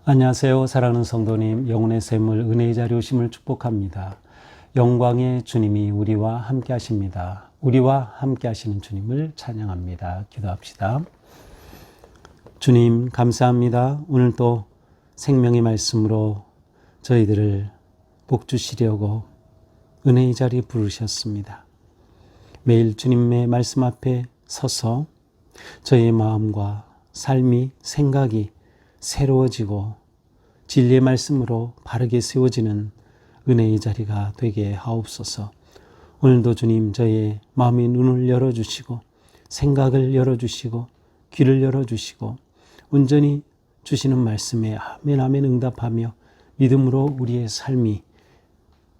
안녕하세요. 사랑하는 성도님, 영혼의 샘물 은혜의 자리 오심을 축복합니다. 영광의 주님이 우리와 함께 하십니다. 우리와 함께 하시는 주님을 찬양합니다. 기도합시다. 주님 감사합니다. 오늘 또 생명의 말씀으로 저희들을 복 주시려고 은혜의 자리에 부르셨습니다. 매일 주님의 말씀 앞에 서서 저희의 마음과 삶이, 생각이 새로워지고 진리의 말씀으로 바르게 세워지는 은혜의 자리가 되게 하옵소서. 오늘도 주님 저희의 마음의 눈을 열어주시고 생각을 열어주시고 귀를 열어주시고 온전히 주시는 말씀에 아멘 아멘 응답하며 믿음으로 우리의 삶이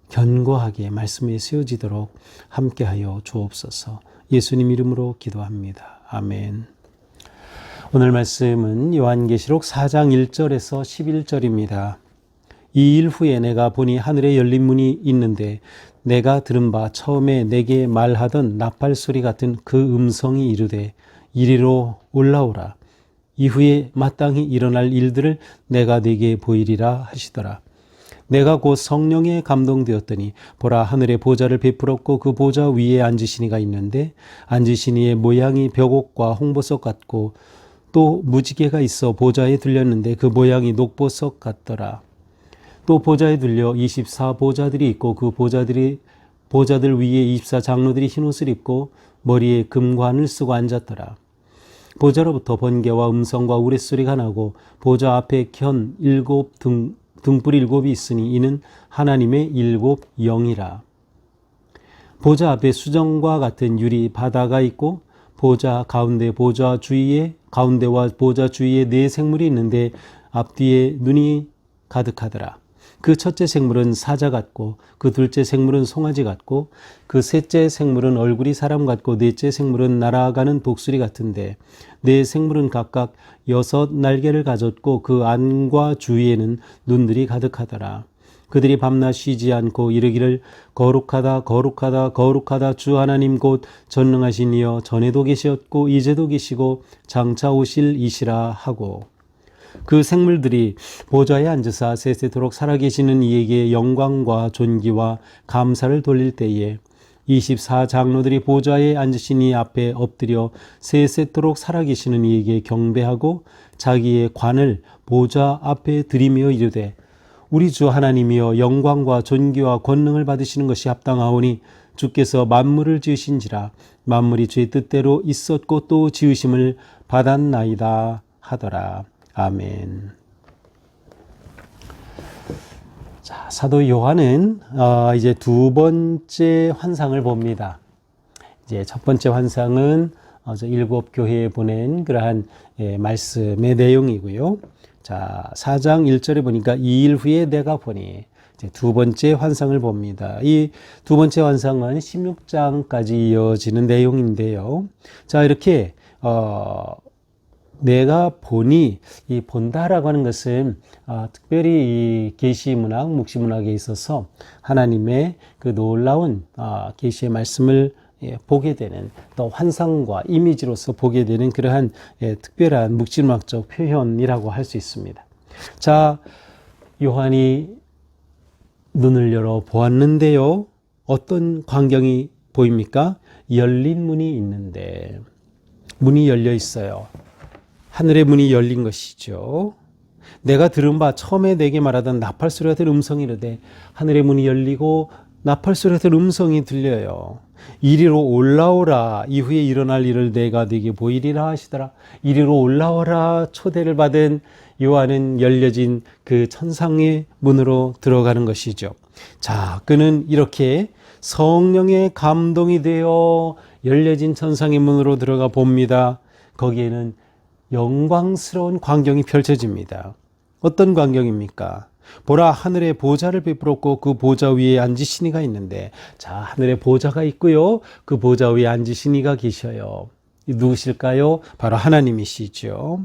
견고하게 말씀에 세워지도록 함께하여 주옵소서. 예수님 이름으로 기도합니다. 아멘. 오늘 말씀은 요한계시록 4장 1절에서 11절입니다. 이 일 후에 내가 보니 하늘에 열린 문이 있는데 내가 들은 바 처음에 내게 말하던 나팔 소리 같은 그 음성이 이르되 이리로 올라오라. 이후에 마땅히 일어날 일들을 내가 네게 보이리라 하시더라. 내가 곧 성령에 감동되었더니 보라 하늘의 보좌를 베풀었고 그 보좌 위에 앉으신 이가 있는데 앉으신 이의 모양이 벽옥과 홍보석 같고 또 무지개가 있어 보좌에 들렸는데 그 모양이 녹보석 같더라. 또 보좌에 들려 24보좌들이 있고 그 보좌들 위에 24장로들이 흰옷을 입고 머리에 금관을 쓰고 앉았더라. 보좌로부터 번개와 음성과 우레소리가 나고 보좌 앞에 켠 등불 7이 있으니 이는 하나님의 7 영이라. 보좌 앞에 수정과 같은 유리 바다가 있고 보좌 가운데와 보좌 주위에 네 생물이 있는데 앞뒤에 눈이 가득하더라. 그 첫째 생물은 사자 같고 그 둘째 생물은 송아지 같고 그 셋째 생물은 얼굴이 사람 같고 넷째 생물은 날아가는 독수리 같은데 네 생물은 각각 6 날개를 가졌고 그 안과 주위에는 눈들이 가득하더라. 그들이 밤낮 쉬지 않고 이르기를 거룩하다 거룩하다 거룩하다 주 하나님 곧 전능하신 이여 전에도 계셨고 이제도 계시고 장차 오실 이시라 하고 그 생물들이 보좌에 앉으사 세세토록 살아계시는 이에게 영광과 존귀와 감사를 돌릴 때에 24장로들이 보좌에 앉으신 이 앞에 엎드려 세세토록 살아계시는 이에게 경배하고 자기의 관을 보좌 앞에 들이며 이르되 우리 주 하나님이여 영광과 존귀와 권능을 받으시는 것이 합당하오니 주께서 만물을 지으신지라 만물이 주의 뜻대로 있었고 또 지으심을 받았나이다 하더라. 아멘. 자, 사도 요한은 이제 두 번째 환상을 봅니다. 이제 첫 번째 환상은 7 교회에 보낸 그러한 말씀의 내용이고요. 자, 4장 1절에 보니까 이 일 후에 내가 보니 이제 두 번째 환상을 봅니다. 이 두 번째 환상은 16장까지 이어지는 내용인데요. 자, 이렇게 내가 보니 이 본다라고 하는 것은 특별히 이 계시문학, 묵시문학에 있어서 하나님의 그 놀라운 계시의 말씀을 보게 되는 또 환상과 이미지로서 보게 되는 그러한 특별한 묵시문학적 표현이라고 할 수 있습니다. 자, 요한이 눈을 열어 보았는데요. 어떤 광경이 보입니까? 열린 문이 있는데 문이 열려 있어요. 하늘의 문이 열린 것이죠. 내가 들은 바 처음에 내게 말하던 나팔소리 같은 음성이 이르되 하늘의 문이 열리고 나팔소리 같은 음성이 들려요. 이리로 올라오라. 이후에 일어날 일을 내가 네게 보이리라 하시더라. 이리로 올라오라. 초대를 받은 요한은 열려진 그 천상의 문으로 들어가는 것이죠. 자, 그는 이렇게 성령의 감동이 되어 열려진 천상의 문으로 들어가 봅니다. 거기에는 영광스러운 광경이 펼쳐집니다. 어떤 광경입니까? 보라 하늘에 보좌를 베풀었고 그 보좌 위에 앉으신 이가 있는데 자 하늘에 보좌가 있고요. 그 보좌 위에 앉으신 이가 계셔요. 누구실까요? 바로 하나님이시죠.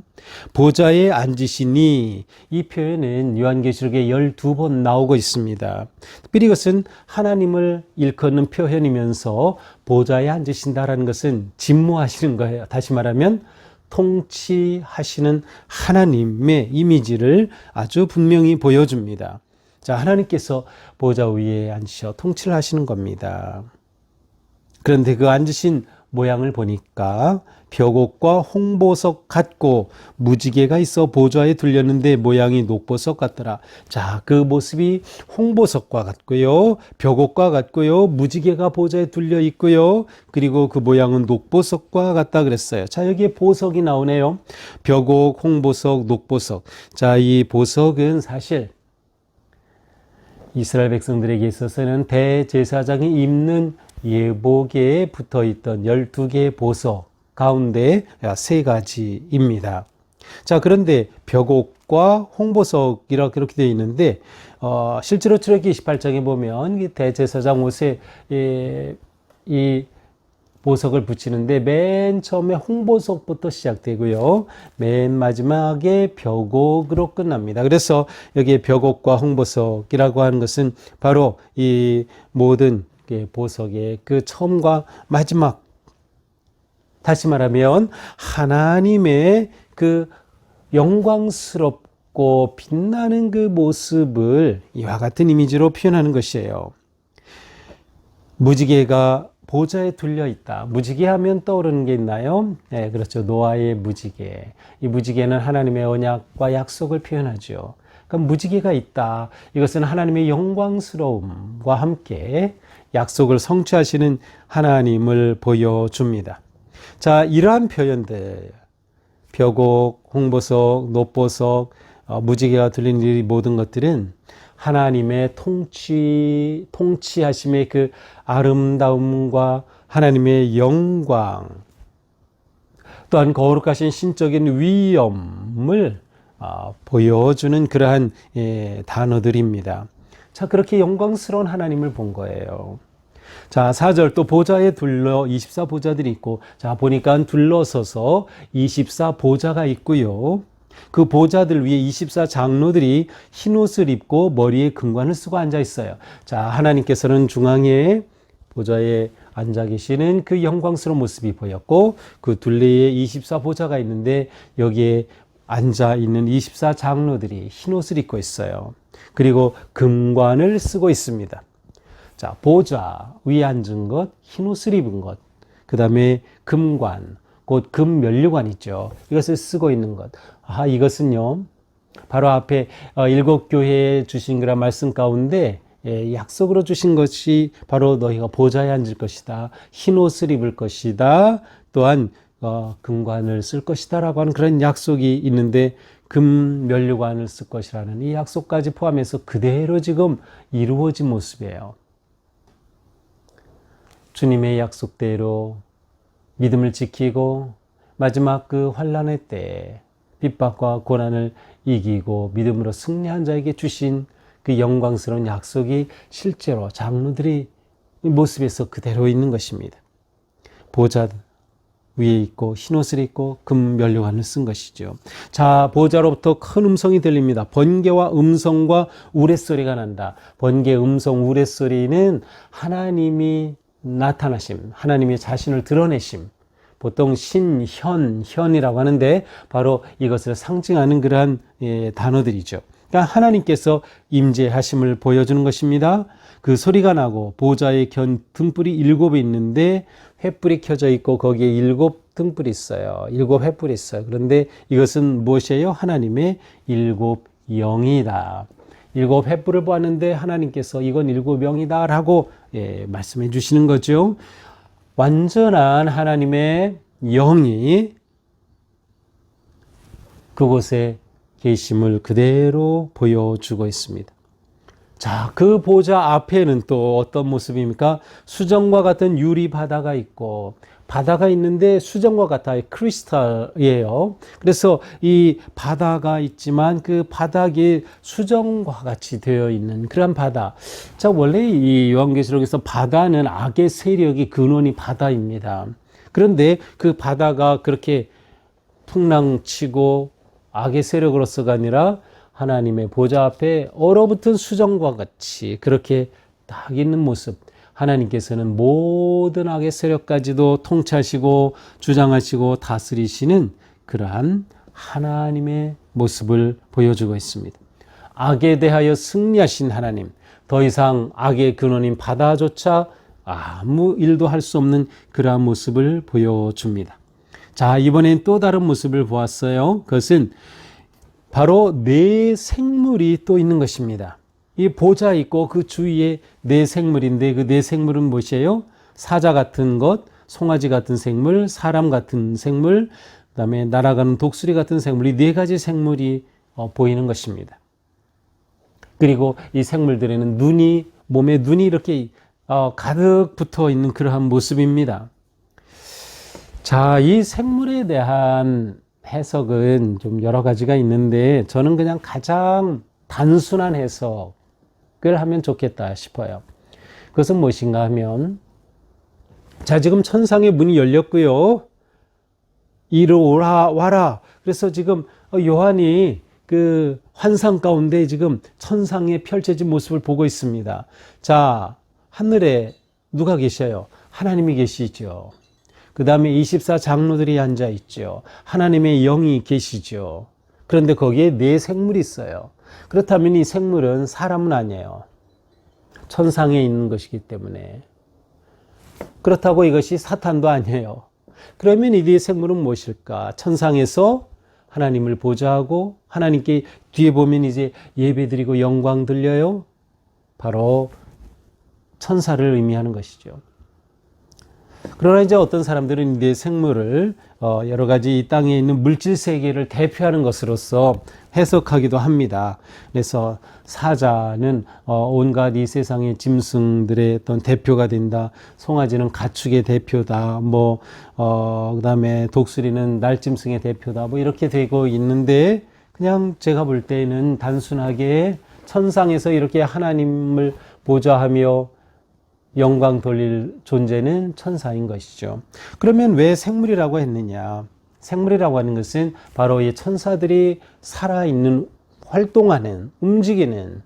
보좌에 앉으시니, 이 표현은 요한계시록에 12번 나오고 있습니다. 특별히 이것은 하나님을 일컫는 표현이면서 보좌에 앉으신다라는 것은 진무하시는 거예요. 다시 말하면 통치하시는 하나님의 이미지를 아주 분명히 보여줍니다. 자, 하나님께서 보좌 위에 앉으셔 통치를 하시는 겁니다. 그런데 그 앉으신 모양을 보니까 벽옥과 홍보석 같고 무지개가 있어 보좌에 둘렸는데 모양이 녹보석 같더라. 자, 그 모습이 홍보석과 같고요. 벽옥과 같고요. 무지개가 보좌에 둘려 있고요. 그리고 그 모양은 녹보석과 같다 그랬어요. 자, 여기에 보석이 나오네요. 벽옥, 홍보석, 녹보석. 자, 이 보석은 사실 이스라엘 백성들에게 있어서는 대제사장이 입는 예복에 붙어있던 12개의 보석 가운데 3가지입니다. 자, 그런데 벽옥과 홍보석이라 그렇게 되어 있는데 실제로 출애굽기 28장에 보면 대제사장 옷에 이 보석을 붙이는데 맨 처음에 홍보석부터 시작되고요. 맨 마지막에 벽옥으로 끝납니다. 그래서 여기에 벽옥과 홍보석이라고 하는 것은 바로 이 모든 보석의 그 처음과 마지막, 다시 말하면 하나님의 그 영광스럽고 빛나는 그 모습을 이와 같은 이미지로 표현하는 것이에요. 무지개가 보좌에 둘려 있다. 무지개 하면 떠오르는 게 있나요? 네, 그렇죠. 노아의 무지개. 이 무지개는 하나님의 언약과 약속을 표현하죠. 그러니까 무지개가 있다. 이것은 하나님의 영광스러움과 함께 약속을 성취하시는 하나님을 보여줍니다. 자, 이러한 표현들, 벽옥, 홍보석, 녹보석, 무지개가 들리는 이 모든 것들은 하나님의 통치하심의 그 아름다움과 하나님의 영광, 또한 거룩하신 신적인 위엄을 보여주는 그러한 단어들입니다. 자, 그렇게 영광스러운 하나님을 본 거예요. 자, 4절 또 보좌에 둘러 24보좌들이 있고, 자, 보니까 둘러서서 24보좌가 있고요. 그 보좌들 위에 24장로들이 흰옷을 입고 머리에 금관을 쓰고 앉아 있어요. 자, 하나님께서는 중앙에 보좌에 앉아 계시는 그 영광스러운 모습이 보였고, 그 둘레에 24보좌가 있는데 여기에 앉아 있는 24장로들이 흰옷을 입고 있어요. 그리고 금관을 쓰고 있습니다. 자, 보좌 위에 앉은 것, 흰옷을 입은 것, 그 다음에 금관, 곧 금면류관 있죠. 이것을 쓰고 있는 것. 이것은요, 바로 앞에 7교회에 주신 그런 말씀 가운데 약속으로 주신 것이 바로 너희가 보좌에 앉을 것이다. 흰옷을 입을 것이다. 또한 금관을 쓸 것이다 라고 하는 그런 약속이 있는데, 금면류관을 쓸 것이라는 이 약속까지 포함해서 그대로 지금 이루어진 모습이에요. 주님의 약속대로 믿음을 지키고 마지막 그 환난의 때에 핍박과 고난을 이기고 믿음으로 승리한 자에게 주신 그 영광스러운 약속이 실제로 장로들이 이 모습에서 그대로 있는 것입니다. 보좌 위에 있고 흰옷을 입고 금면류관을 쓴 것이죠. 자, 보좌로부터 큰 음성이 들립니다. 번개와 음성과 우레소리가 난다. 번개, 음성, 우레소리는 하나님이 나타나심, 하나님의 자신을 드러내심, 보통 현이라고 하는데 바로 이것을 상징하는 그러한 단어들이죠. 그러니까 하나님께서 임재하심을 보여주는 것입니다. 그 소리가 나고 보좌에 등불이 7이 있는데 횃불이 켜져 있고 거기에 7 등불이 있어요. 7 횃불이 있어요. 그런데 이것은 무엇이에요? 하나님의 7 영이다. 7 횃불을 보았는데 하나님께서 이건 7 영이다 라고 말씀해 주시는 거죠. 완전한 하나님의 영이 그곳에 계심을 그대로 보여주고 있습니다. 자, 그 보좌 앞에는 또 어떤 모습입니까? 수정과 같은 유리 바다가 있고, 바다가 있는데 수정과 같아요. 크리스탈이에요. 그래서 이 바다가 있지만 그 바닥에 수정과 같이 되어 있는 그런 바다. 자, 원래 이 요한계시록에서 바다는 악의 세력이 근원이 바다입니다. 그런데 그 바다가 그렇게 풍랑치고 악의 세력으로서가 아니라 하나님의 보좌 앞에 얼어붙은 수정과 같이 그렇게 딱 있는 모습. 하나님께서는 모든 악의 세력까지도 통치하시고 주장하시고 다스리시는 그러한 하나님의 모습을 보여주고 있습니다. 악에 대하여 승리하신 하나님, 더 이상 악의 근원인 바다조차 아무 일도 할 수 없는 그러한 모습을 보여줍니다. 자, 이번엔 또 다른 모습을 보았어요. 그것은 바로 네 생물이 또 있는 것입니다. 이 보좌 있고 그 주위에 네 생물인데 그 네 생물은 무엇이에요? 사자 같은 것, 송아지 같은 생물, 사람 같은 생물, 그다음에 날아가는 독수리 같은 생물, 이 네 가지 생물이 보이는 것입니다. 그리고 이 생물들에는 몸에 눈이 이렇게 가득 붙어 있는 그러한 모습입니다. 자, 이 생물에 대한 해석은 좀 여러 가지가 있는데 저는 그냥 가장 단순한 해석을 하면 좋겠다 싶어요. 그것은 무엇인가 하면, 자, 지금 천상의 문이 열렸고요. 이리 와라. 그래서 지금 요한이 그 환상 가운데 지금 천상에 펼쳐진 모습을 보고 있습니다. 자, 하늘에 누가 계셔요? 하나님이 계시죠. 그 다음에 24 장로들이 앉아 있죠. 하나님의 영이 계시죠. 그런데 거기에 네 생물이 있어요. 그렇다면 이 생물은 사람은 아니에요. 천상에 있는 것이기 때문에. 그렇다고 이것이 사탄도 아니에요. 그러면 이 네 생물은 무엇일까? 천상에서 하나님을 보좌하고 하나님께 뒤에 보면 이제 예배드리고 영광 들려요. 바로 천사를 의미하는 것이죠. 그러나 이제 어떤 사람들은 이 생물을 여러 가지 이 땅에 있는 물질 세계를 대표하는 것으로서 해석하기도 합니다. 그래서 사자는 온갖 이 세상의 짐승들의 어떤 대표가 된다. 송아지는 가축의 대표다. 그다음에 독수리는 날짐승의 대표다. 이렇게 되고 있는데, 그냥 제가 볼 때는 단순하게 천상에서 이렇게 하나님을 보좌하며 영광 돌릴 존재는 천사인 것이죠. 그러면 왜 생물이라고 했느냐? 생물이라고 하는 것은 바로 이 천사들이 살아있는, 활동하는, 움직이는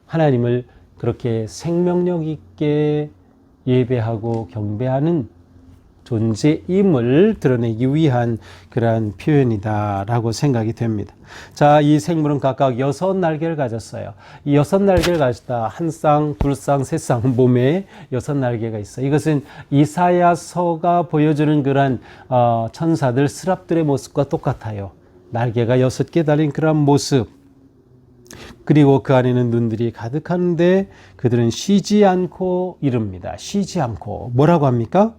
하나님을 그렇게 생명력 있게 예배하고 경배하는 존재임을 드러내기 위한 그러한 표현이다라고 생각이 됩니다. 자, 이 생물은 각각 6날개를 가졌어요. 이 6날개를 가졌다. 한 쌍, 두 쌍, 세 쌍 몸에 6날개가 있어요. 이것은 이사야서가 보여주는 그러한 천사들, 스랍들의 모습과 똑같아요. 날개가 6개 달린 그러한 모습. 그리고 그 안에는 눈들이 가득하는데 그들은 쉬지 않고 이릅니다. 쉬지 않고. 뭐라고 합니까?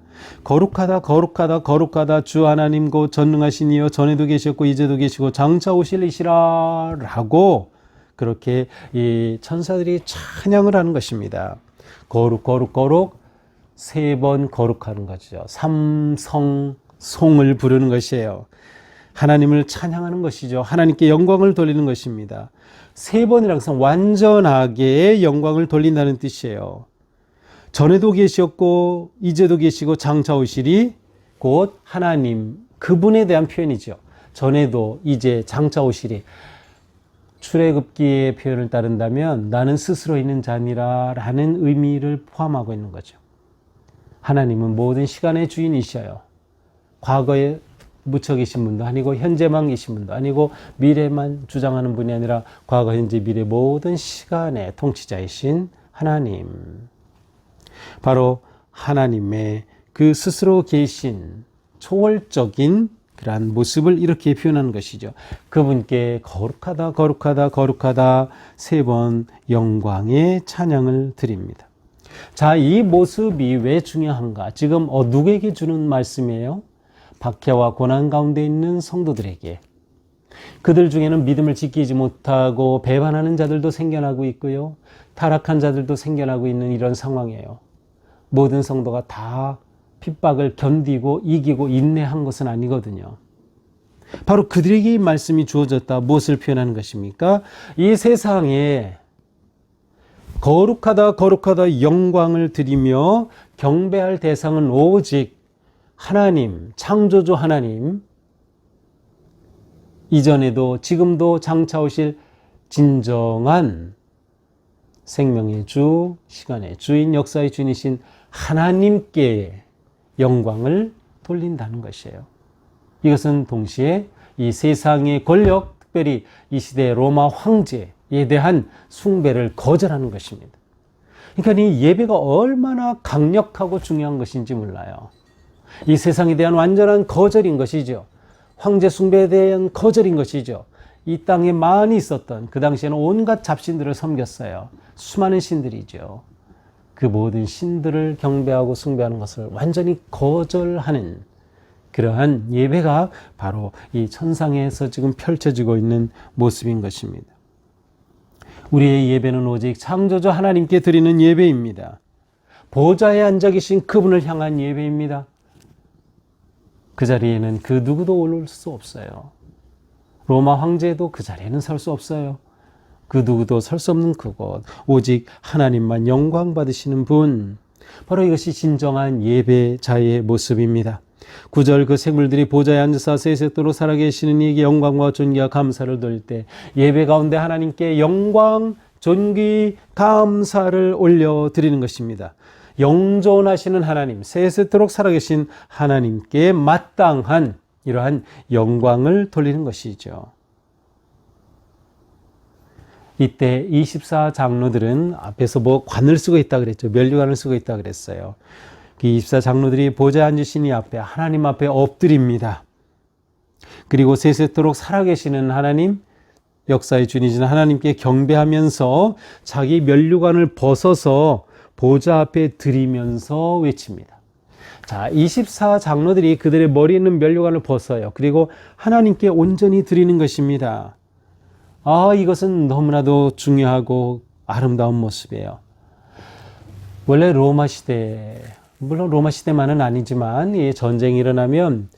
거룩하다 거룩하다 거룩하다 주 하나님 곧 전능하신 이여 전에도 계셨고 이제도 계시고 장차 오실 이시라 라고 그렇게 이 천사들이 찬양을 하는 것입니다. 거룩 거룩 거룩 3번 거룩하는 거죠. 삼성송을 부르는 것이에요. 하나님을 찬양하는 것이죠. 하나님께 영광을 돌리는 것입니다. 3번이라는 것은 완전하게 영광을 돌린다는 뜻이에요. 전에도 계셨고 이제도 계시고 장차 오시리, 곧 하나님 그분에 대한 표현이죠. 전에도 이제 장차 오시리. 출애굽기의 표현을 따른다면 나는 스스로 있는 자니라 라는 의미를 포함하고 있는 거죠. 하나님은 모든 시간의 주인이셔요. 과거에 묻혀 계신 분도 아니고 현재만 계신 분도 아니고 미래만 주장하는 분이 아니라 과거 현재 미래 모든 시간의 통치자이신 하나님. 바로 하나님의 그 스스로 계신 초월적인 그러한 모습을 이렇게 표현하는 것이죠. 그분께 거룩하다 거룩하다 거룩하다 3번 영광의 찬양을 드립니다. 자, 이 모습이 왜 중요한가? 지금 누구에게 주는 말씀이에요? 박해와 고난 가운데 있는 성도들에게. 그들 중에는 믿음을 지키지 못하고 배반하는 자들도 생겨나고 있고요. 타락한 자들도 생겨나고 있는 이런 상황이에요. 모든 성도가 다 핍박을 견디고 이기고 인내한 것은 아니거든요. 바로 그들에게 이 말씀이 주어졌다. 무엇을 표현하는 것입니까? 이 세상에 거룩하다 거룩하다 영광을 드리며 경배할 대상은 오직 하나님, 창조주 하나님, 이전에도 지금도 장차 오실 진정한 생명의 주, 시간의 주인, 역사의 주인이신 하나님께 영광을 돌린다는 것이에요. 이것은 동시에 이 세상의 권력, 특별히 이 시대의 로마 황제에 대한 숭배를 거절하는 것입니다. 그러니까 이 예배가 얼마나 강력하고 중요한 것인지 몰라요. 이 세상에 대한 완전한 거절인 것이죠. 황제 숭배에 대한 거절인 것이죠. 이 땅에 많이 있었던, 그 당시에는 온갖 잡신들을 섬겼어요. 수많은 신들이죠. 그 모든 신들을 경배하고 숭배하는 것을 완전히 거절하는 그러한 예배가 바로 이 천상에서 지금 펼쳐지고 있는 모습인 것입니다. 우리의 예배는 오직 창조주 하나님께 드리는 예배입니다. 보좌에 앉아 계신 그분을 향한 예배입니다. 그 자리에는 그 누구도 오를 수 없어요. 로마 황제도 그 자리에는 설 수 없어요. 그 누구도 설 수 없는 그곳, 오직 하나님만 영광 받으시는 분, 바로 이것이 진정한 예배자의 모습입니다. 9절 그 생물들이 보좌에 앉아서 세세토록 살아계시는 이에게 영광과 존귀와 감사를 돌릴 때 예배 가운데 하나님께 영광, 존귀, 감사를 올려드리는 것입니다. 영존하시는 하나님, 세세토록 살아계신 하나님께 마땅한 이러한 영광을 돌리는 것이죠. 이때 24장로들은 앞에서 뭐 관을 쓰고 있다 그랬죠. 면류관을 쓰고 있다 그랬어요. 그 24장로들이 보좌에 앉으신 이 앞에 하나님 앞에 엎드립니다. 그리고 세세토록 살아계시는 하나님, 역사의 주인이신 하나님께 경배하면서 자기 면류관을 벗어서 보좌 앞에 드리면서 외칩니다. 자, 24장로들이 그들의 머리에 있는 면류관을 벗어요. 그리고 하나님께 온전히 드리는 것입니다. 이것은 너무나도 중요하고 아름다운 모습이에요. 원래 로마 시대, 물론 로마 시대만은 아니지만 전쟁이 일어나면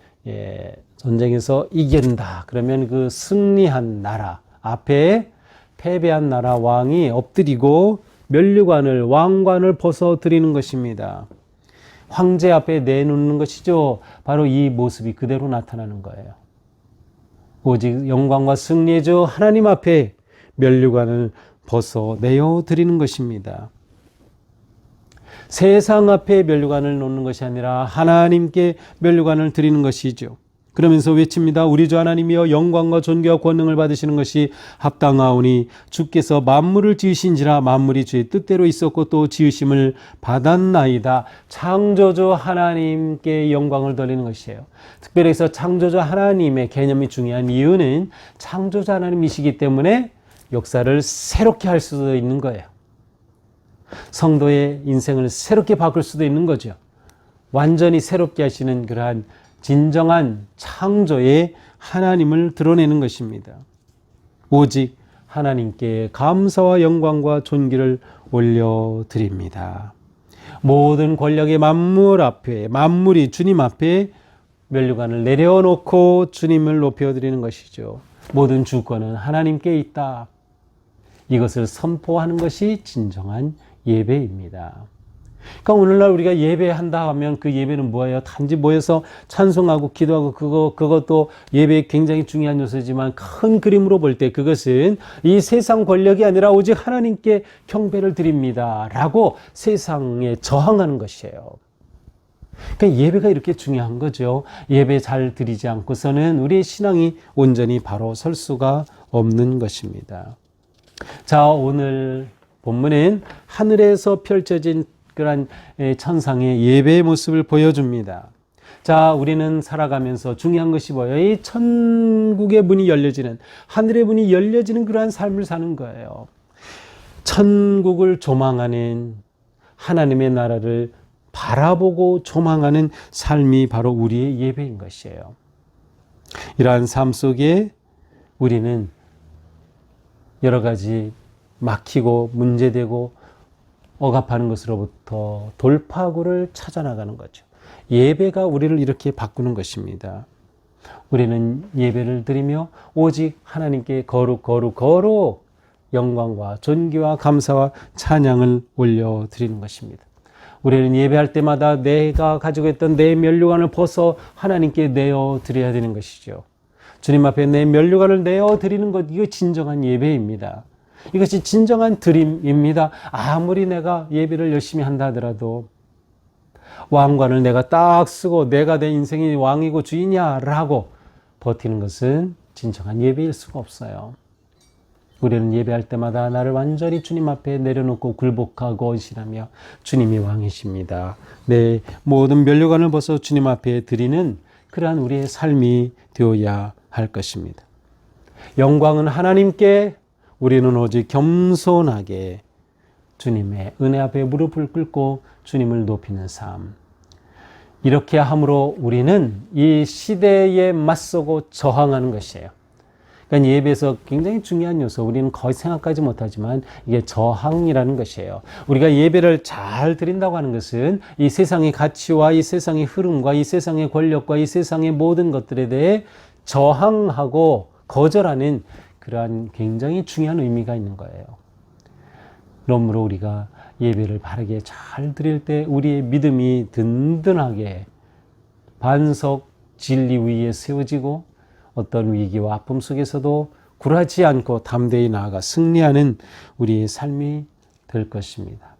전쟁에서 이긴다. 그러면 그 승리한 나라 앞에 패배한 나라 왕이 엎드리고 면류관을, 왕관을 벗어 드리는 것입니다. 황제 앞에 내놓는 것이죠. 바로 이 모습이 그대로 나타나는 거예요. 오직 영광과 승리의 주 하나님 앞에 면류관을 벗어 내어 드리는 것입니다. 세상 앞에 면류관을 놓는 것이 아니라 하나님께 면류관을 드리는 것이죠. 그러면서 외칩니다. 우리 주 하나님이여 영광과 존귀와 권능을 받으시는 것이 합당하오니 주께서 만물을 지으신지라 만물이 주의 뜻대로 있었고 또 지으심을 받았나이다. 창조주 하나님께 영광을 돌리는 것이에요. 특별히 해서 창조주 하나님의 개념이 중요한 이유는 창조주 하나님이시기 때문에 역사를 새롭게 할 수도 있는 거예요. 성도의 인생을 새롭게 바꿀 수도 있는 거죠. 완전히 새롭게 하시는 그러한 진정한 창조의 하나님을 드러내는 것입니다. 오직 하나님께 감사와 영광과 존귀를 올려드립니다. 모든 권력의 만물 앞에, 만물이 주님 앞에 면류관을 내려놓고 주님을 높여드리는 것이죠. 모든 주권은 하나님께 있다. 이것을 선포하는 것이 진정한 예배입니다. 그러니까 오늘날 우리가 예배한다 하면 그 예배는 뭐예요? 단지 모여서 찬송하고 기도하고 그것도 예배의 굉장히 중요한 요소지만 큰 그림으로 볼 때 그것은 이 세상 권력이 아니라 오직 하나님께 경배를 드립니다. 라고 세상에 저항하는 것이에요. 그러니까 예배가 이렇게 중요한 거죠. 예배 잘 드리지 않고서는 우리의 신앙이 온전히 바로 설 수가 없는 것입니다. 자, 오늘 본문은 하늘에서 펼쳐진 그런 천상의 예배의 모습을 보여줍니다. 자, 우리는 살아가면서 중요한 것이 뭐예요? 이 천국의 문이 열려지는, 하늘의 문이 열려지는 그러한 삶을 사는 거예요. 천국을 조망하는, 하나님의 나라를 바라보고 조망하는 삶이 바로 우리의 예배인 것이에요. 이러한 삶 속에 우리는 여러 가지 막히고 문제되고 억압하는 것으로부터 돌파구를 찾아나가는 거죠. 예배가 우리를 이렇게 바꾸는 것입니다. 우리는 예배를 드리며 오직 하나님께 거룩 영광과 존귀와 감사와 찬양을 올려드리는 것입니다. 우리는 예배할 때마다 내가 가지고 있던 내 면류관을 벗어 하나님께 내어 드려야 되는 것이죠. 주님 앞에 내 면류관을 내어 드리는 것, 이거 진정한 예배입니다. 이것이 진정한 드림입니다. 아무리 내가 예배를 열심히 한다 하더라도 왕관을 내가 딱 쓰고 내가 내 인생이 왕이고 주인이야라고 버티는 것은 진정한 예배일 수가 없어요. 우리는 예배할 때마다 나를 완전히 주님 앞에 내려놓고 굴복하고 언신하며 주님이 왕이십니다. 내 모든 면류관을 벗어 주님 앞에 드리는 그러한 우리의 삶이 되어야 할 것입니다. 영광은 하나님께, 우리는 오직 겸손하게 주님의 은혜 앞에 무릎을 꿇고 주님을 높이는 삶. 이렇게 함으로 우리는 이 시대에 맞서고 저항하는 것이에요. 그러니까 예배에서 굉장히 중요한 요소, 우리는 거의 생각하지 못하지만 이게 저항이라는 것이에요. 우리가 예배를 잘 드린다고 하는 것은 이 세상의 가치와 이 세상의 흐름과 이 세상의 권력과 이 세상의 모든 것들에 대해 저항하고 거절하는 그러한 굉장히 중요한 의미가 있는 거예요. 그러므로 우리가 예배를 바르게 잘 드릴 때 우리의 믿음이 든든하게 반석 진리 위에 세워지고 어떤 위기와 아픔 속에서도 굴하지 않고 담대히 나아가 승리하는 우리의 삶이 될 것입니다.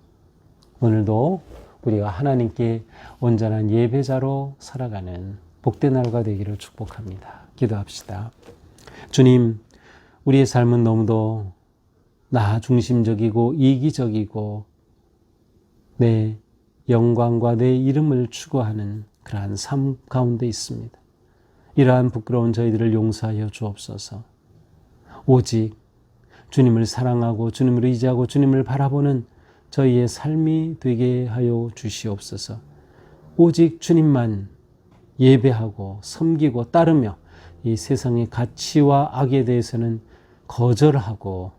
오늘도 우리가 하나님께 온전한 예배자로 살아가는 복된 하루가 되기를 축복합니다. 기도합시다. 주님, 우리의 삶은 너무도 나 중심적이고 이기적이고 내 영광과 내 이름을 추구하는 그러한 삶 가운데 있습니다. 이러한 부끄러운 저희들을 용서하여 주옵소서. 오직 주님을 사랑하고 주님을 의지하고 주님을 바라보는 저희의 삶이 되게 하여 주시옵소서. 오직 주님만 예배하고 섬기고 따르며 이 세상의 가치와 악에 대해서는 거절하고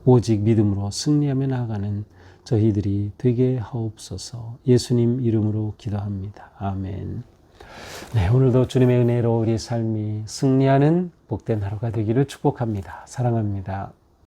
오직 믿음으로 승리하며 나아가는 저희들이 되게 하옵소서. 예수님 이름으로 기도합니다. 아멘. 네, 오늘도 주님의 은혜로 우리의 삶이 승리하는 복된 하루가 되기를 축복합니다. 사랑합니다.